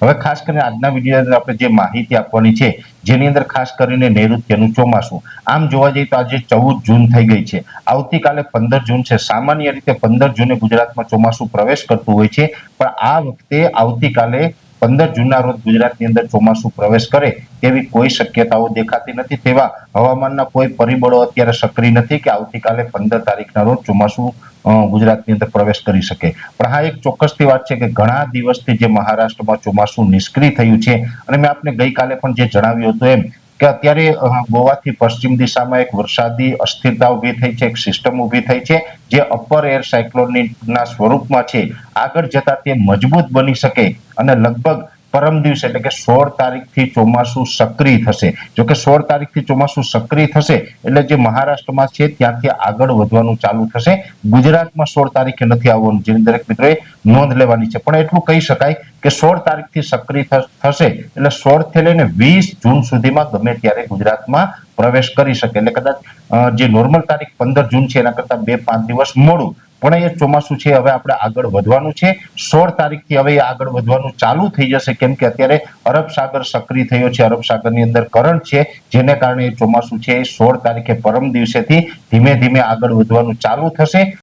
હવે ખાસ કરીને આજના વિડીયો અંદર આપણે જે માહિતી આપવાની છે, જેની અંદર ખાસ કરીને નૈઋત્યનું ચોમાસું. આમ જોવા જઈએ તો આજે 14 જૂન થઈ ગઈ છે. આવતીકાલે 15 જૂન છે. સામાન્ય રીતે 15 જૂને ગુજરાતમાં ચોમાસું પ્રવેશ કરતું હોય છે, પણ આ વખતે આવતીકાલે 15 જૂનના રોજ ગુજરાતની અંદર ચોમાસું પ્રવેશ કરે તેવી કોઈ શક્યતાઓ દેખાતી નથી. તેવા હવામાનના કોઈ પરિબળો અત્યારે સક્રિય નથી કે આવતીકાલે 15 તારીખના રોજ ચોમાસું ગુજરાતની અંદર પ્રવેશ કરી શકે. પણ હા, એક ચોક્કસથી વાત છે કે ઘણા દિવસથી જે મહારાષ્ટ્રમાં ચોમાસું નિષ્ક્રિય થયું છે, અને મેં આપને ગઈકાલે પણ જે જણાવ્યું હતું એમ કે અત્યારે ગોવાથી પશ્ચિમ દિશામાં એક વરસાદી અસ્થિરતા ઊભી થઈ છે, એક સિસ્ટમ ઊભી થઈ છે જે અપર એર સાયક્લોનના સ્વરૂપમાં છે. આગળ જતા તે મજબૂત બની શકે અને લગભગ પરમ દિવસે એટલે કે 16 તારીખથી ચોમાસું સક્રિય થશે. જો કે 16 તારીખથી ચોમાસું સક્રિય થશે એટલે જે મહારાષ્ટ્રમાં છે ત્યાંથી આગળ વધવાનું ચાલુ થશે. ગુજરાતમાં 16 તારીખે નથી આવવાનું, જેની દરેક મિત્રોએ નોંધ લેવાની છે. પણ એટલું કહી શકાય કે 16 તારીખથી સક્રિય થશે એટલે 16 થી લઈને 20 જૂન સુધીમાં ગમે ત્યારે ગુજરાતમાં પ્રવેશ કરી શકે. એટલે કદાચ જે નોર્મલ તારીખ 15 જૂન છે એના કરતા 2-5 દિવસ મોડું, પણ એ ચોમાસું છે હવે આપણે આગળ વધવાનું છે. 16 તારીખથી હવે આગળ વધવાનું ચાલુ થઈ જશે, કેમ કે અત્યારે અરબ સાગર સક્રિય થયો છે. અરબ સાગરની અંદર કરંટ છે, જેને કારણે ચોમાસું છે 16 તારીખે પરમ દિવસેથી ધીમે ધીમે આગળ વધવાનું ચાલુ થશે.